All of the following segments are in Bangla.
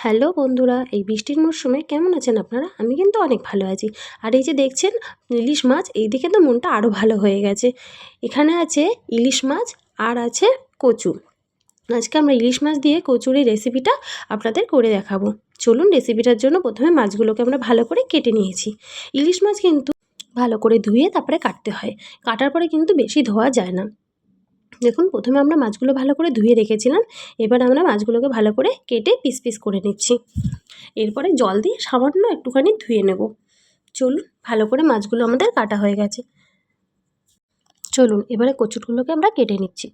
হ্যালো বন্ধুরা, এই বৃষ্টির মরশুমে কেমন আছেন আপনারা? আমি কিন্তু অনেক ভালো আছি। আর এই যে দেখছেন ইলিশ মাছ, এই দেখে তো মনটা আরও ভালো হয়ে গেছে। এখানে আছে ইলিশ মাছ আর আছে কচু। আজকে আমরা ইলিশ মাছ দিয়ে কচুর এই রেসিপিটা আপনাদের করে দেখাবো। চলুন, রেসিপিটার জন্য প্রথমে মাছগুলোকে আমরা ভালো করে কেটে নিয়েছি। ইলিশ মাছ কিন্তু ভালো করে ধুয়ে তারপরে কাটতে হয়। কাটার পরে কিন্তু বেশি ধোয়া যায় না। দেখুন, প্রথমে আমরা মাছগুলো ভালো করে ধুয়ে রেখেছিলাম। এবার আমরা মাছগুলোকে ভালো করে কেটে পিস পিস করে নিচ্ছি। এরপরে জল দিয়ে সামান্য একটুখানি ধুয়ে নেব। চলুন, ভালো করে মাছগুলো আমাদের কাটা হয়ে গেছে। চলুন, এবারে কচুগুলোকে আমরা কেটে নিচ্ছি।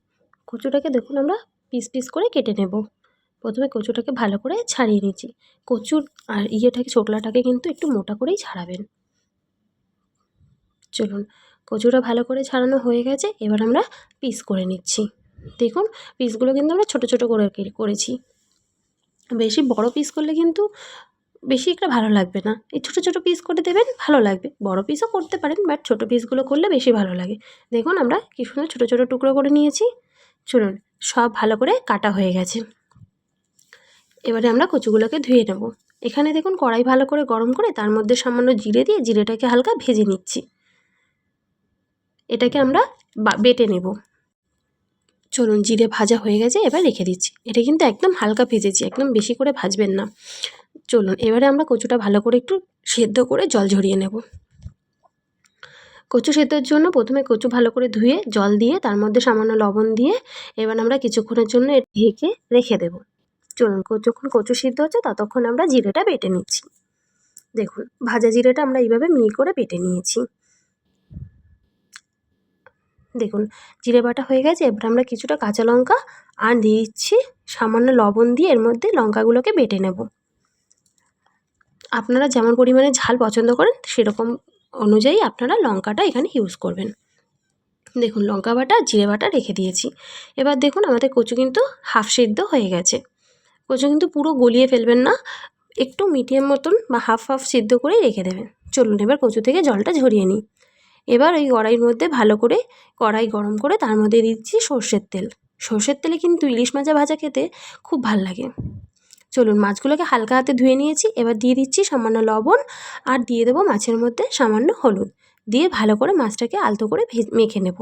কচুটাকে দেখুন আমরা পিস পিস করে কেটে নেব। প্রথমে কচুটাকে ভালো করে ছাড়িয়ে নিচ্ছি। কচুর আর ছোকলাটাকে কিন্তু একটু মোটা করেই ছাড়াবেন। চলুন, কচুটা ভালো করে ছাড়ানো হয়ে গেছে। এবার আমরা পিস করে নিচ্ছি। দেখুন, পিসগুলো কিন্তু আমরা ছোট ছোট করে করেছি। বেশি বড় পিস করলে কিন্তু বেশি একটা ভালো লাগবে না। এই ছোটো ছোটো পিস করে দেবেন, ভালো লাগবে। বড় পিসও করতে পারেন, বাট ছোটো পিসগুলো করলে বেশি ভালো লাগে। দেখুন, আমরা কি সুন্দর ছোটো ছোটো টুকরো করে নিয়েছি। চলুন, সব ভালো করে কাটা হয়ে গেছে। এবারে আমরা কচুগুলোকে ধুয়ে নেব। এখানে দেখুন, কড়াই ভালো করে গরম করে তার মধ্যে সামান্য জিরে দিয়ে জিরেটাকে হালকা ভেজে নিচ্ছি। এটাকে আমরা বেটে নেব। চলুন, জিরে ভাজা হয়ে গেছে, এবার রেখে দিচ্ছি। এটা কিন্তু একদম হালকা ভেজেছি, একদম বেশি করে ভাজবেন না। চলুন, এবারে আমরা কচুটা ভালো করে একটু সেদ্ধ করে জল ঝরিয়ে নেব। কচু সেদ্ধর জন্য প্রথমে কচু ভালো করে ধুয়ে জল দিয়ে তার মধ্যে সামান্য লবণ দিয়ে এবার আমরা কিছুক্ষণের জন্য ঢেকে রেখে দেব। চলুন, যখন কচু সিদ্ধ হচ্ছে ততক্ষণ আমরা জিরেটা বেটে নিচ্ছি। দেখুন, ভাজা জিরেটা আমরা এইভাবে মিহি করে বেটে নিয়েছি। দেখুন, জিরে বাটা হয়ে গেছে। এবার আমরা কিছুটা কাঁচা লঙ্কা আর দিয়ে দিচ্ছি সামান্য লবণ দিয়ে এর মধ্যে লঙ্কাগুলোকে বেটে নেব। আপনারা যেমন পরিমাণে ঝাল পছন্দ করেন সেরকম অনুযায়ী আপনারা লঙ্কাটা এখানে ইউজ করবেন। দেখুন, লঙ্কা বাটা জিরে বাটা রেখে দিয়েছি। এবার দেখুন, আমাদের কচু কিন্তু হাফ সিদ্ধ হয়ে গেছে। কচু কিন্তু পুরো গলিয়ে ফেলবেন না, একটু মিডিয়াম মতন বা হাফ হাফ সিদ্ধ করে রেখে দেবেন। চলুন, এবার কচু থেকে জলটা ঝরিয়ে নিই। এবার ওই কড়াইয়ের মধ্যে ভালো করে কড়াই গরম করে তার মধ্যে দিচ্ছি সর্ষের তেল। সর্ষের তেলে কিন্তু ইলিশ মাছ ভাজা খেতে খুব ভাল লাগে। চলুন, মাছগুলোকে হালকা হাতে ধুয়ে নিয়েছি। এবার দিয়ে দিচ্ছি সামান্য লবণ আর দিয়ে দেবো মাছের মধ্যে সামান্য হলুদ দিয়ে ভালো করে মাছটাকে আলতো করে মেখে নেব।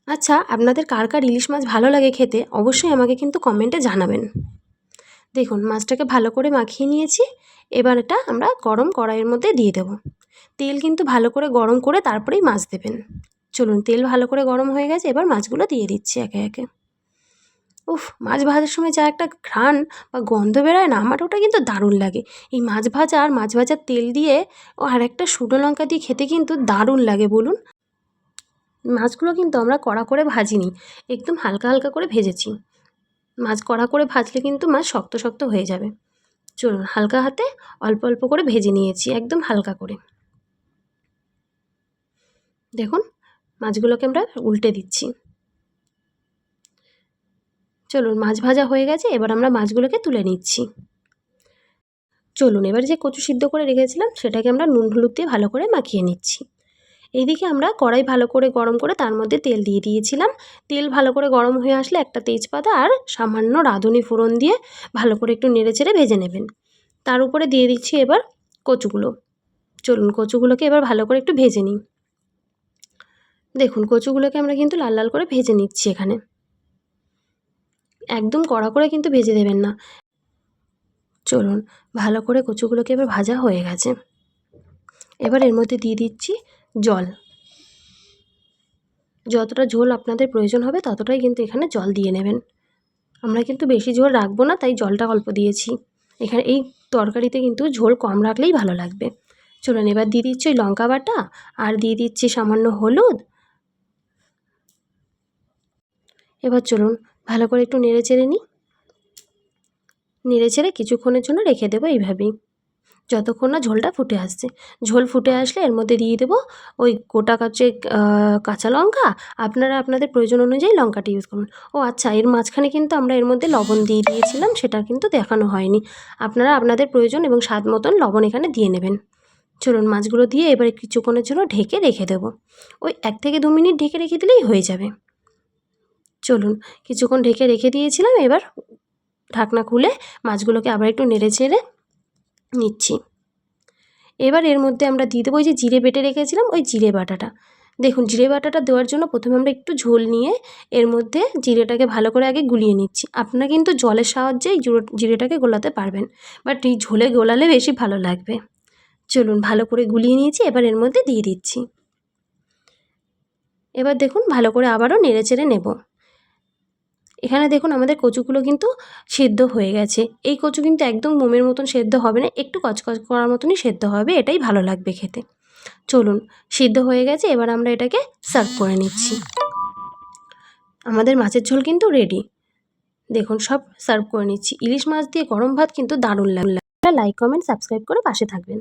আচ্ছা, আপনাদের কার কার ইলিশ মাছ ভালো লাগে খেতে অবশ্যই আমাকে কিন্তু কমেন্টে জানাবেন। দেখুন, মাছটাকে ভালো করে মাখিয়ে নিয়েছি। এবার এটা আমরা গরম কড়াইয়ের মধ্যে দিয়ে দেব। তেল কিন্তু ভালো করে গরম করে তারপরেই মাছ দেবেন। চলুন, তেল ভালো করে গরম হয়ে গেছে, এবার মাছগুলো দিয়ে দিচ্ছি একে একে। উফ, মাছ ভাজার সময় যা একটা ঘ্রাণ বা গন্ধ বেরোয় না, আমার ওটা কিন্তু দারুণ লাগে। এই মাছ ভাজা আর মাছ ভাজার তেল দিয়ে আর একটা শুকনো লঙ্কা দিয়ে খেতে কিন্তু দারুণ লাগে বলুন। মাছগুলো কিন্তু আমরা কড়া করে ভাজিনি, একদম হালকা হালকা করে ভেজেছি। মাছ কড়া করে ভাজলে কিন্তু মাছ শক্ত শক্ত হয়ে যাবে। চলুন, হালকা হাতে অল্প অল্প করে ভেজে নিয়েছি, একদম হালকা করে। দেখুন, মাছগুলোকে আমরা উল্টে দিচ্ছি। চলুন, মাছ ভাজা হয়ে গেছে, এবার আমরা মাছগুলোকে তুলে নিচ্ছি। চলুন, এবার যে কচু সিদ্ধ করে রেখেছিলাম সেটাকে আমরা নুন হলুদ দিয়ে ভালো করে মাখিয়ে নিচ্ছি। এইদিকে আমরা কড়াই ভালো করে গরম করে তার মধ্যে তেল দিয়ে দিয়েছিলাম। তেল ভালো করে গরম হয়ে আসলে একটা তেজপাতা আর সামান্য রাঁধুনি ফোড়ন দিয়ে ভালো করে একটু নেড়েচেড়ে ভেজে নেবেন। তার উপরে দিয়ে দিচ্ছি এবার কচুগুলো। চলুন, কচুগুলোকে এবার ভালো করে একটু ভেজে নিই। দেখুন, কচুগুলোকে আমরা কিন্তু লাল লাল করে ভেজে নিচ্ছি এখানে। একদম কড়া করে কিন্তু ভেজে দেবেন না। চলুন, ভালো করে কচুগুলোকে এবার ভাজা হয়ে গেছে। এবার এর মধ্যে দিয়ে দিচ্ছি জল। যতটা ঝোল আপনাদের প্রয়োজন হবে ততটাই কিন্তু এখানে জল দিয়ে নেবেন। আমরা কিন্তু বেশি ঝোল রাখবো না, তাই জলটা অল্প দিয়েছি। এখানে এই তরকারিতে কিন্তু ঝোল কম রাখলেই ভালো লাগবে। চলুন, এবার দিয়ে দিচ্ছি ওই লঙ্কা বাটা আর দিয়ে দিচ্ছি সামান্য হলুদ। এবার চলুন, ভালো করে একটু নেড়ে চেড়ে নিই। নেড়ে চেড়ে কিছুক্ষণের জন্য রেখে দেবো এইভাবেই, যতক্ষণ না ঝোলটা ফুটে আসছে। ঝোল ফুটে আসলে এর মধ্যে দিয়ে দেবো ওই গোটা কাঁচা লঙ্কা। আপনারা আপনাদের প্রয়োজন অনুযায়ী লঙ্কাটা ইউজ করুন। ও আচ্ছা, এর মাঝখানে কিন্তু আমরা এর মধ্যে লবণ দিয়ে দিয়েছিলাম, সেটা কিন্তু দেখানো হয়নি। আপনারা আপনাদের প্রয়োজন এবং স্বাদ মতন লবণ এখানে দিয়ে নেবেন। চলুন, মাছগুলো দিয়ে এবারে কিছুক্ষণের জন্য ঢেকে রেখে দেবো। ওই 1 থেকে 2 মিনিট ঢেকে রেখে দিলেই হয়ে যাবে। চলুন, কিছুক্ষণ ঢেকে রেখে দিয়েছিলাম। এবার ঢাকনা খুলে মাছগুলোকে আবার একটু নেড়ে চেড়ে নিচ্ছি। এবার এর মধ্যে আমরা দিয়ে দেবো ওই যে জিরে বেটে রেখেছিলাম ওই জিরে বাটাটা। দেখুন জিরে বাটাটা দেওয়ার জন্য প্রথমে আমরা একটু ঝোল নিয়ে এর মধ্যে জিরেটাকে ভালো করে আগে গুলিয়ে নিচ্ছি। আপনারা কিন্তু জলের সাহায্যেই জিরেটাকে গোলাতে পারবেন, বাট এই ঝোলে গোলালে বেশি ভালো লাগবে। চলুন ভালো করে গুলিয়ে নিয়েছি, এবার এর মধ্যে দিয়ে দিচ্ছি। এবার দেখুন ভালো করে আবারও নেড়ে চেড়ে নেব। এখানে দেখুন আমাদের কচুগুলো কিন্তু সেদ্ধ হয়ে গেছে। এই কচু কিন্তু একদম মোমের মতন সেদ্ধ হবে না, একটু কচকচ করার মতনই সেদ্ধ হবে, এটাই ভালো লাগবে খেতে। চলুন সিদ্ধ হয়ে গেছে, এবার আমরা এটাকে সার্ভ করে নিচ্ছি। আমাদের মাছের ঝোল কিন্তু রেডি। দেখুন সব সার্ভ করে নিচ্ছি। ইলিশ মাছ দিয়ে গরম ভাত কিন্তু দারুণ লাগবে। লাইক কমেন্ট সাবস্ক্রাইব করে পাশে থাকবেন।